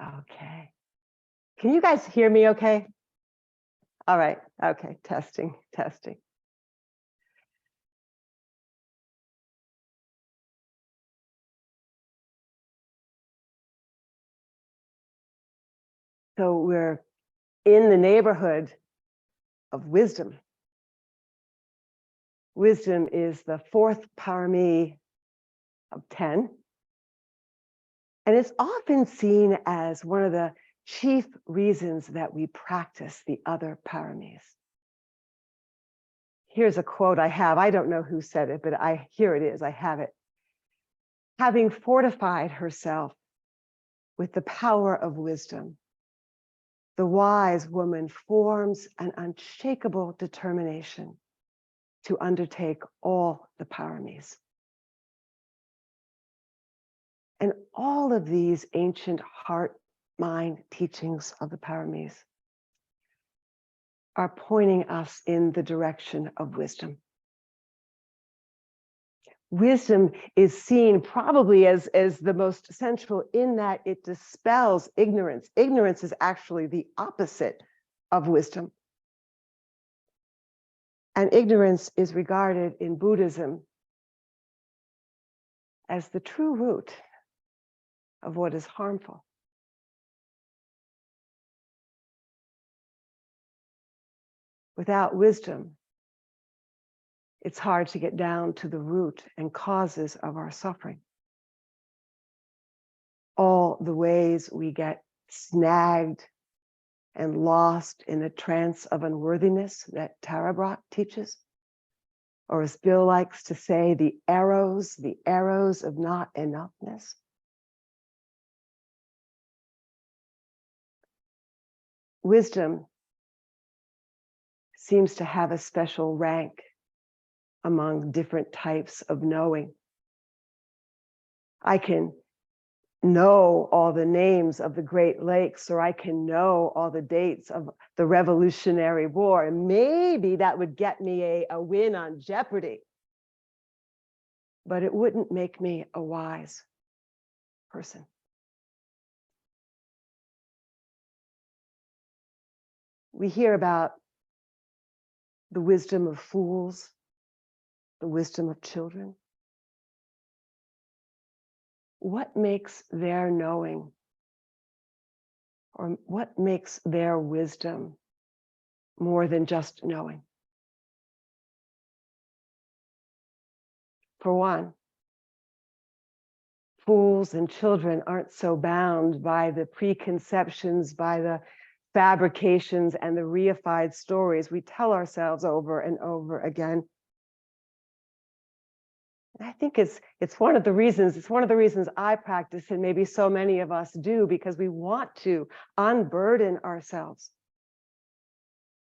Okay. Can you guys hear me okay? All right. Okay. Testing, testing. So we're in the neighborhood of wisdom. Wisdom is the fourth parami of 10. And it's often seen as one of the chief reasons that we practice the other paramis. Here's a quote I have. I don't know who said it, but here it is. I have it. Having fortified herself with the power of wisdom, the wise woman forms an unshakable determination to undertake all the paramis. And all of these ancient heart-mind teachings of the paramis are pointing us in the direction of wisdom. Wisdom is seen probably as the most central in that it dispels ignorance. Ignorance is actually the opposite of wisdom. And ignorance is regarded in Buddhism as the true root of what is harmful. Without wisdom, it's hard to get down to the root and causes of our suffering. All the ways we get snagged and lost in a trance of unworthiness that Tara Brach teaches, or as Bill likes to say, the arrows of not enoughness. Wisdom seems to have a special rank among different types of knowing. I can know all the names of the Great Lakes, or I can know all the dates of the Revolutionary War, and maybe that would get me a win on Jeopardy. But it wouldn't make me a wise person. We hear about the wisdom of fools, the wisdom of children. What makes their knowing, or what makes their wisdom more than just knowing? For one, fools and children aren't so bound by the preconceptions, by the fabrications and the reified stories we tell ourselves over and over again. I think it's one of the reasons I practice, and maybe so many of us do, because we want to unburden ourselves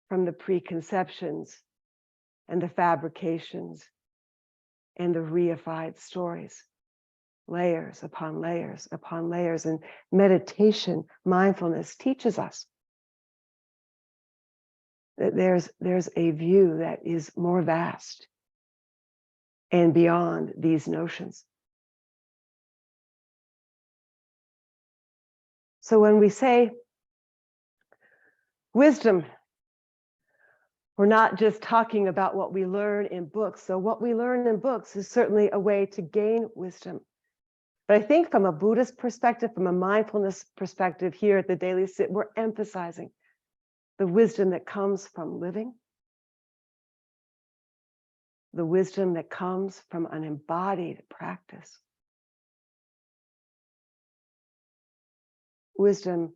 from the preconceptions and the fabrications and the reified stories, layers upon layers upon layers. And meditation, mindfulness teaches us that there's a view that is more vast and beyond these notions. So when we say wisdom, we're not just talking about what we learn in books. So what we learn in books is certainly a way to gain wisdom. But I think from a Buddhist perspective, from a mindfulness perspective here at the Daily Sit, we're emphasizing the wisdom that comes from living, the wisdom that comes from an embodied practice. Wisdom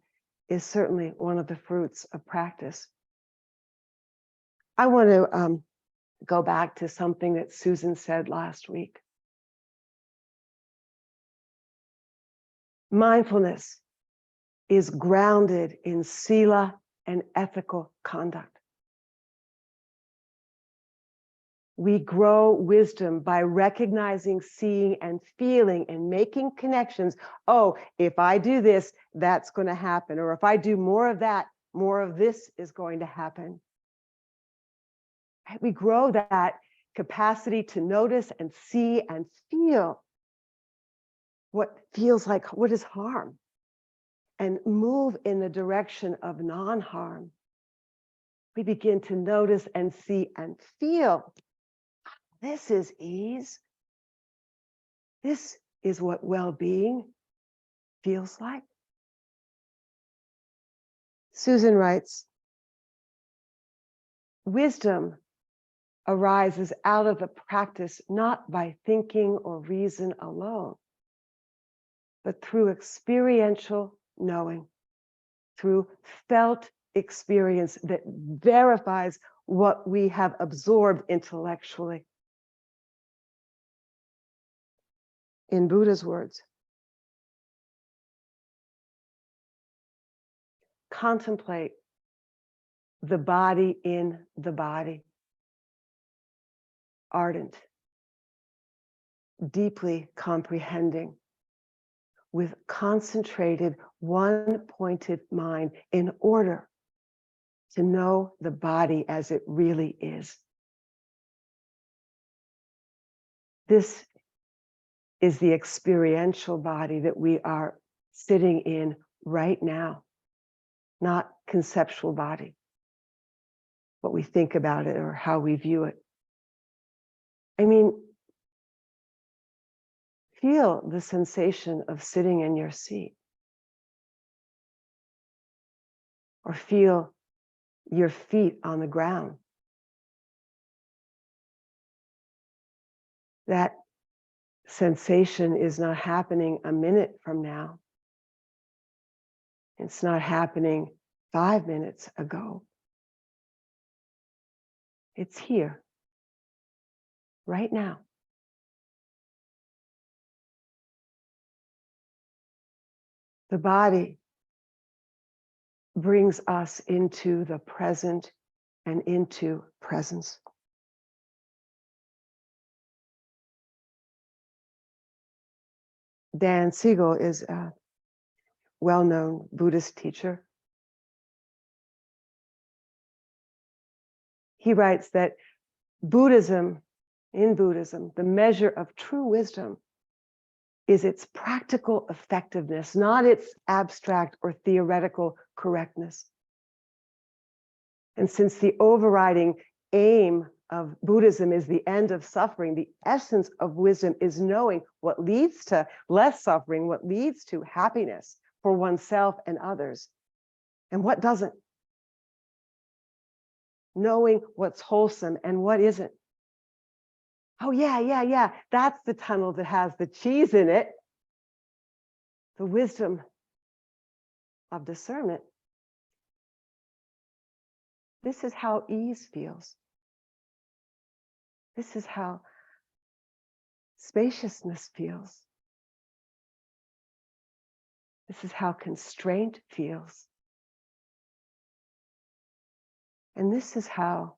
is certainly one of the fruits of practice. I want to go back to something that Susan said last week. Mindfulness is grounded in sila and ethical conduct. We grow wisdom by recognizing, seeing, and feeling and making connections. Oh, if I do this, that's going to happen. Or if I do more of that, more of this is going to happen. We grow that capacity to notice and see and feel what feels like, what is harm. and move in the direction of non-harm, we begin to notice and see and feel, this is ease. This is what well-being feels like. Susan writes, wisdom arises out of the practice not by thinking or reason alone, but through experiential knowing, through felt experience that verifies what we have absorbed intellectually. In Buddha's words, contemplate the body in the body, ardent, deeply comprehending, with concentrated, one-pointed mind in order to know the body as it really is. This is the experiential body that we are sitting in right now, not conceptual body, what we think about it or how we view it. I mean, feel the sensation of sitting in your seat, or feel your feet on the ground. That sensation is not happening a minute from now. It's not happening 5 minutes ago. It's here, right now. The body brings us into the present and into presence. Dan Siegel is a well-known Buddhist teacher. He writes that in Buddhism, the measure of true wisdom is its practical effectiveness, not its abstract or theoretical correctness. And since the overriding aim of Buddhism is the end of suffering, the essence of wisdom is knowing what leads to less suffering, what leads to happiness for oneself and others, and what doesn't. Knowing what's wholesome and what isn't. Oh, yeah. That's the tunnel that has the cheese in it. The wisdom of discernment. This is how ease feels. This is how spaciousness feels. This is how constraint feels. And this is how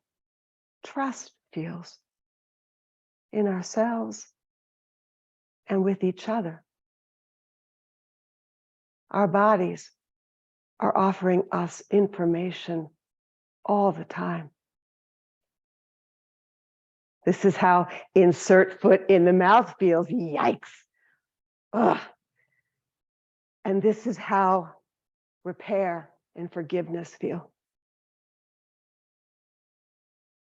trust feels in ourselves and with each other. Our bodies are offering us information all the time. This is how insert foot in the mouth feels. Yikes. Ugh. And this is how repair and forgiveness feel.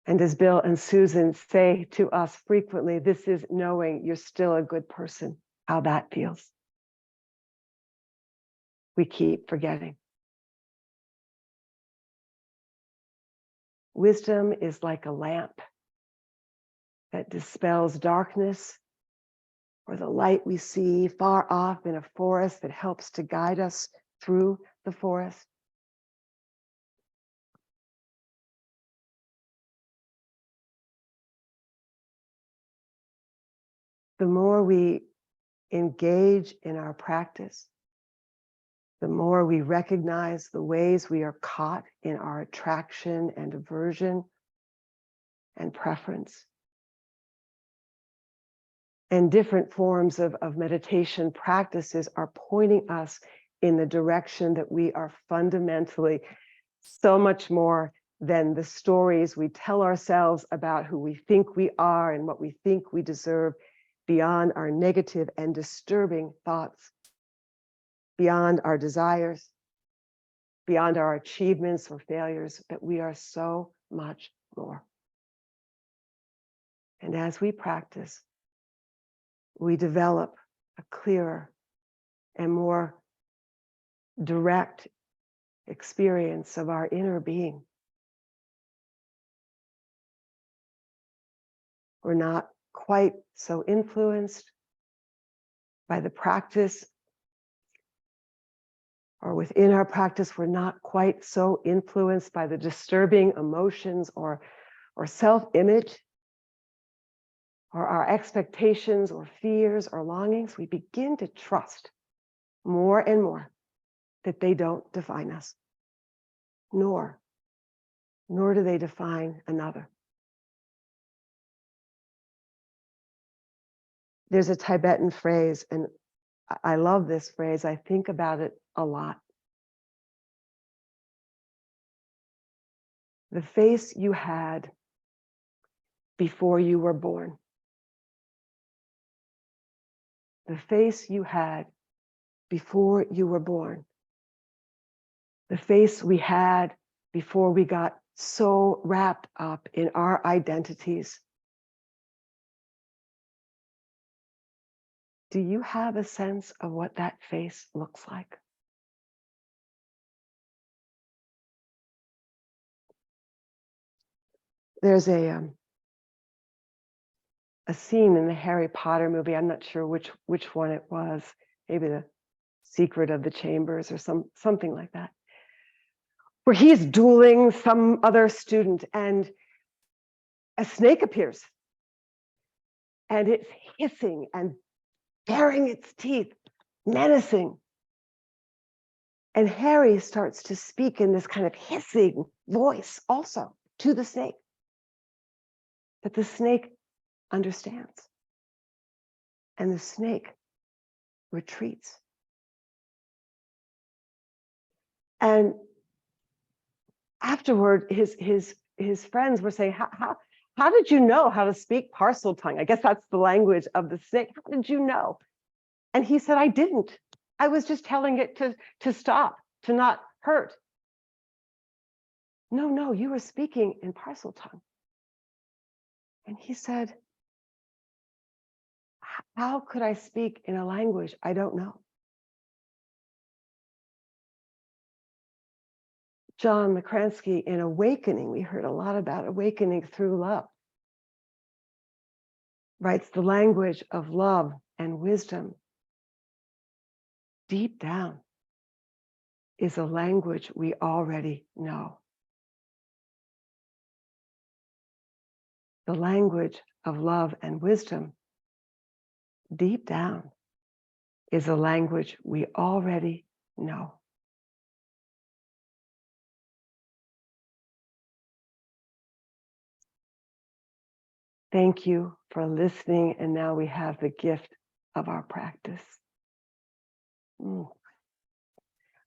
And as Bill and Susan say to us frequently, this is knowing you're still a good person, how that feels. We keep forgetting. Wisdom is like a lamp that dispels darkness, or the light we see far off in a forest that helps to guide us through the forest. The more we engage in our practice, the more we recognize the ways we are caught in our attraction and aversion and preference. And different forms of meditation practices are pointing us in the direction that we are fundamentally so much more than the stories we tell ourselves about who we think we are and what we think we deserve, beyond our negative and disturbing thoughts. beyond our desires, beyond our achievements or failures, that we are so much more. And as we practice, we develop a clearer and more direct experience of our inner being. We're not quite so influenced by the practice, or within our practice, we're not quite so influenced by the disturbing emotions or self-image, or our expectations or fears or longings. We begin to trust more and more that they don't define us, nor do they define another. There's a Tibetan phrase, and I love this phrase. I think about it a lot. The face you had before you were born. The face you had before you were born. The face we had before we got so wrapped up in our identities. Do you have a sense of what that face looks like? There's a scene in the Harry Potter movie. I'm not sure which one it was. Maybe the Secret of the Chambers or something like that, where he's dueling some other student and a snake appears and it's hissing and baring its teeth, menacing. And Harry starts to speak in this kind of hissing voice also to the snake. But the snake understands. And the snake retreats. And afterward, his friends were saying, how did you know how to speak Parseltongue? I guess that's the language of the snake. How did you know? And he said, I didn't. I was just telling it to stop, to not hurt. No, you were speaking in Parseltongue. And he said, how could I speak in a language I don't know? John McCransky in Awakening, we heard a lot about awakening through love, writes the language of love and wisdom deep down is a language we already know. The language of love and wisdom deep down is a language we already know. Thank you for listening, and now we have the gift of our practice. All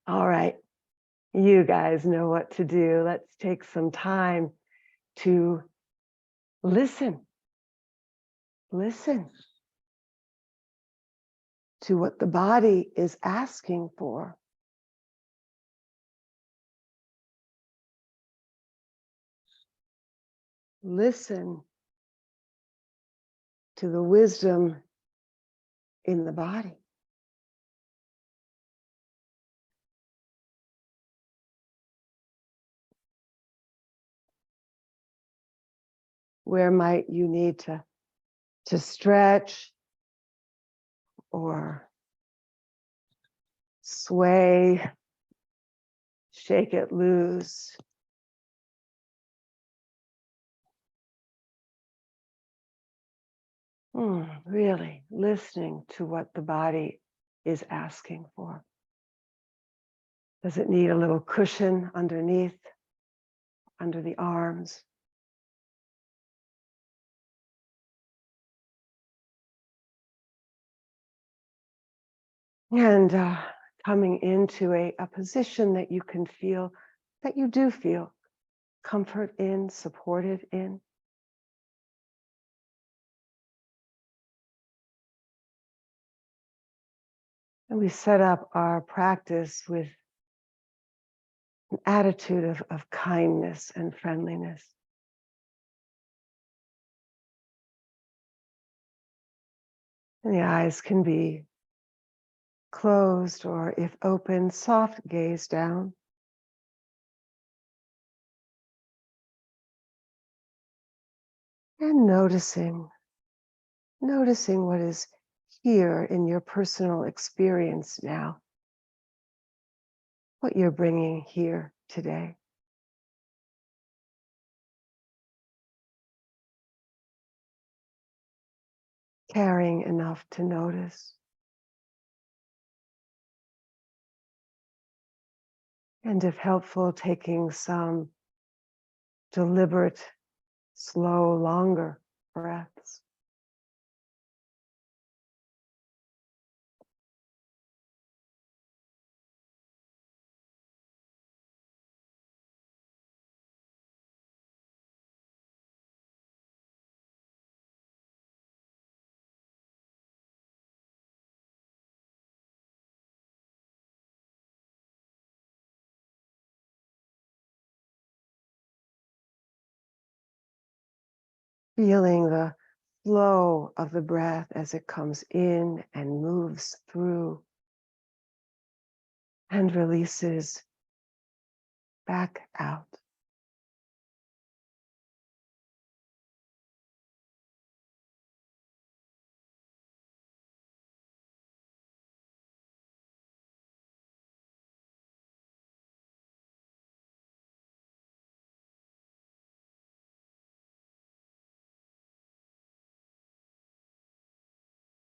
right, you guys know what to do. Let's take some time to listen. Listen to what the body is asking for. Listen to the wisdom in the body. Where might you need to stretch or sway, shake it loose? Really listening to what the body is asking for. Does it need a little cushion underneath, under the arms? And coming into a position that you can feel, that you do feel comfort in, supported in. And we set up our practice with an attitude of kindness and friendliness. And the eyes can be closed, or if open, soft gaze down. And noticing what is here in your personal experience now, what you're bringing here today. Caring enough to notice. And if helpful, taking some deliberate, slow, longer breaths. Feeling the flow of the breath as it comes in and moves through and releases back out.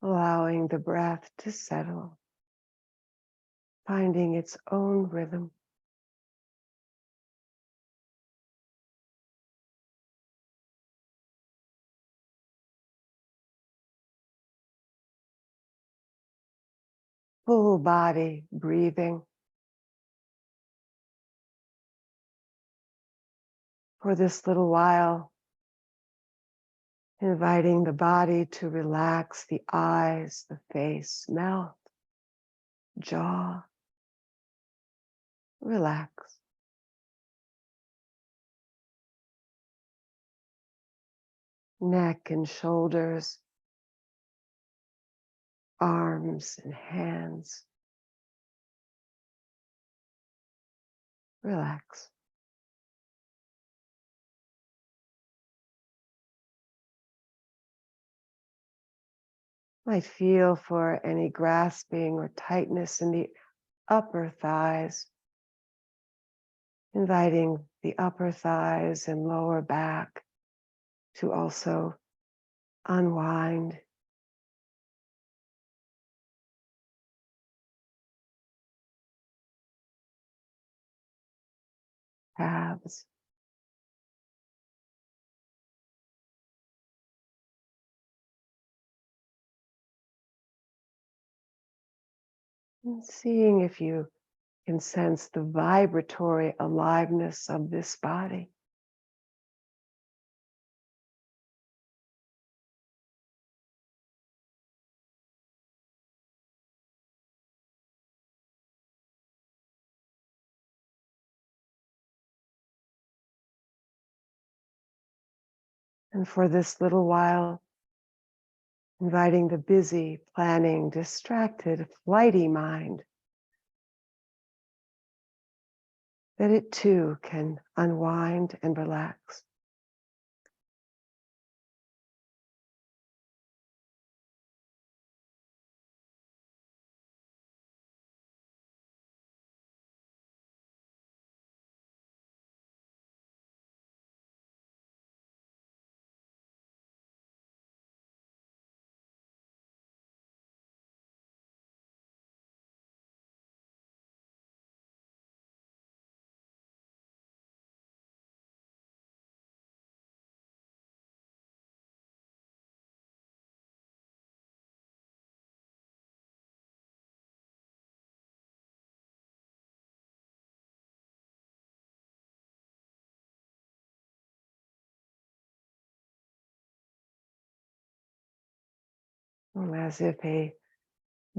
Allowing the breath to settle, finding its own rhythm. Full body breathing. For this little while, inviting the body to relax, the eyes, the face, mouth, jaw. Relax. Neck and shoulders, arms and hands. Relax. Might feel for any grasping or tightness in the upper thighs, inviting the upper thighs and lower back to also unwind. Calves. And seeing if you can sense the vibratory aliveness of this body. And for this little while, inviting the busy, planning, distracted, flighty mind, that it too can unwind and relax. As if a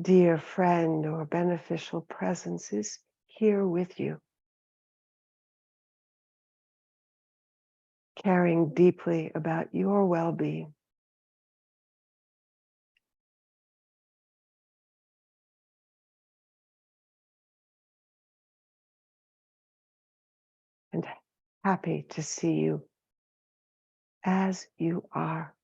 dear friend or beneficial presence is here with you, caring deeply about your well-being. And happy to see you as you are.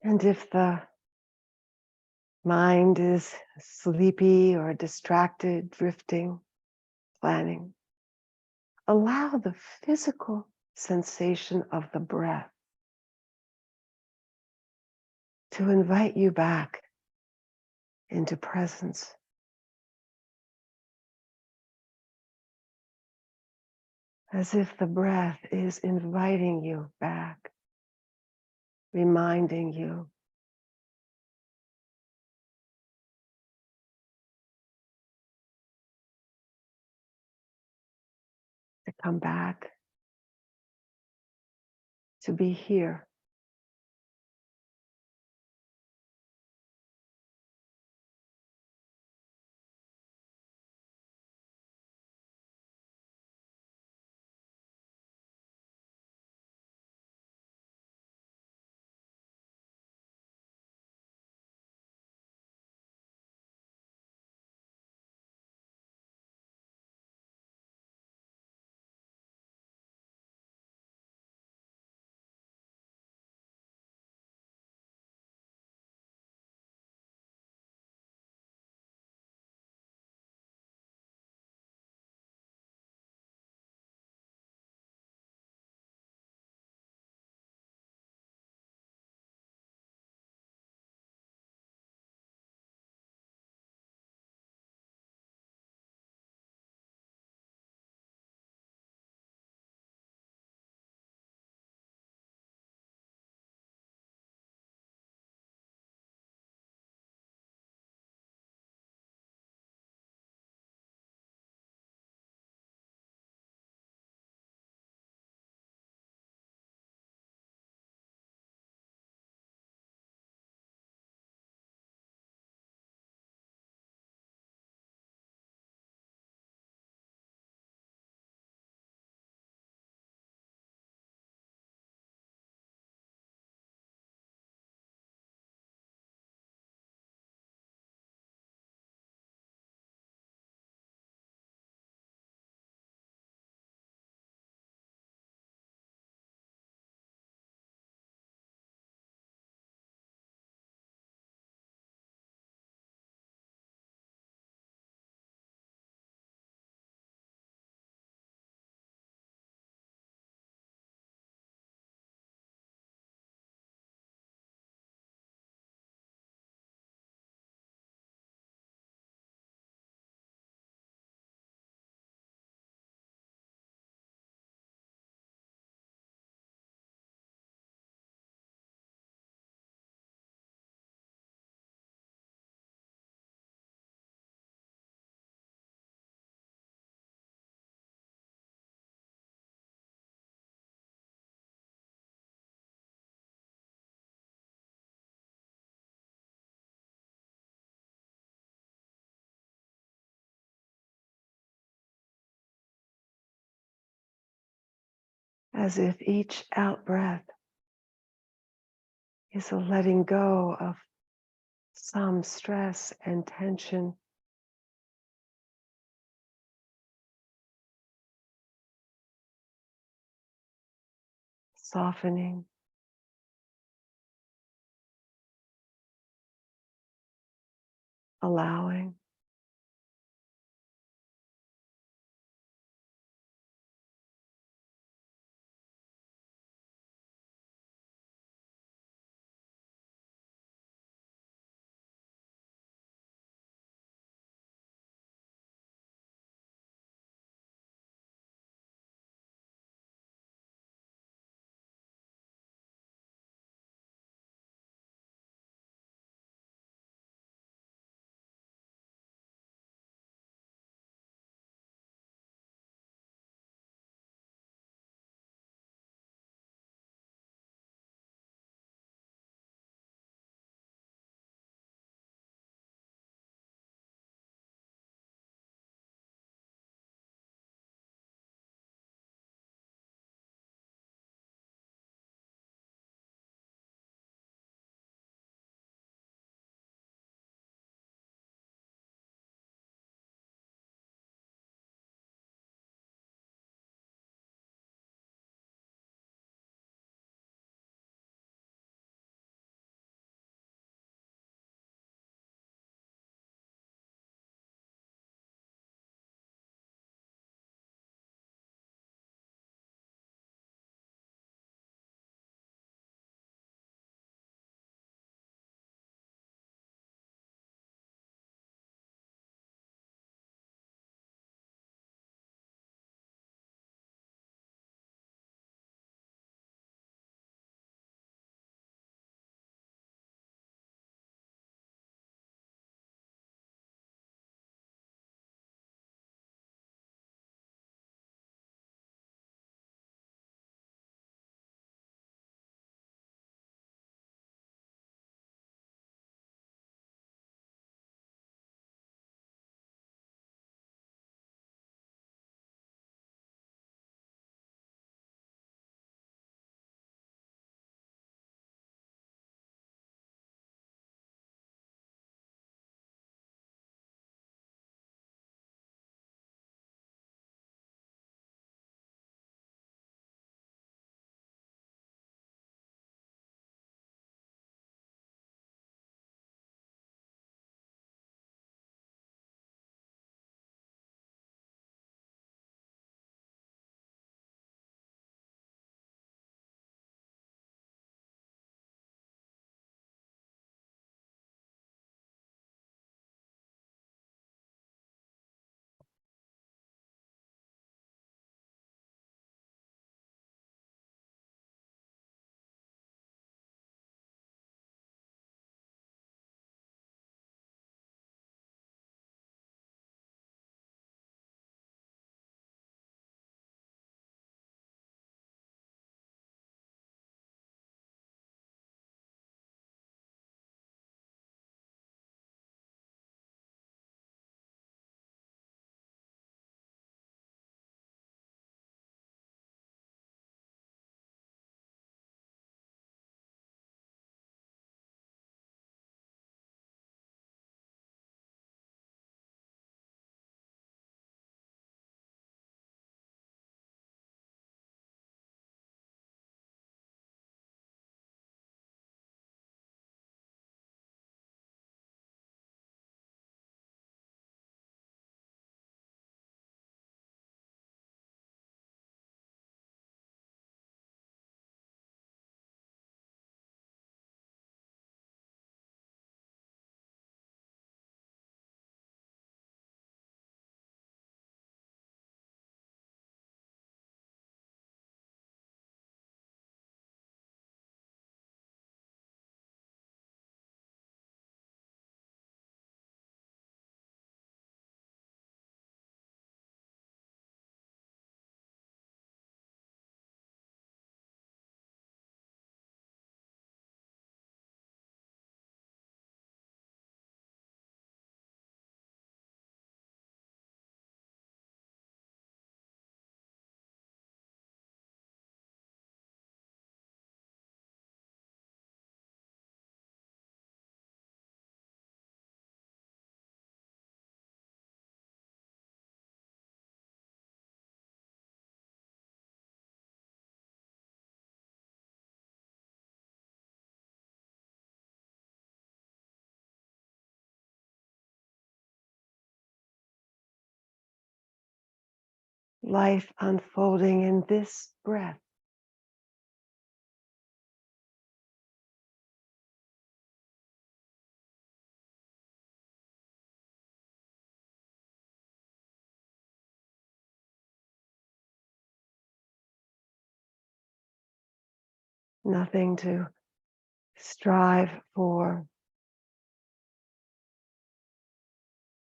And if the mind is sleepy or distracted, drifting, planning, allow the physical sensation of the breath to invite you back into presence. As if the breath is inviting you back, reminding you to come back, to be here. As if each out breath is a letting go of some stress and tension, softening, allowing. life unfolding in this breath. Nothing to strive for,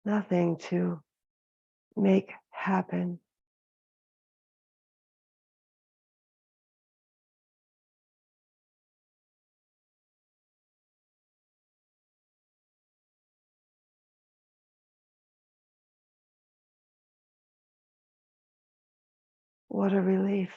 nothing to make happen. What a relief.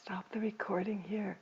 Stop the recording here.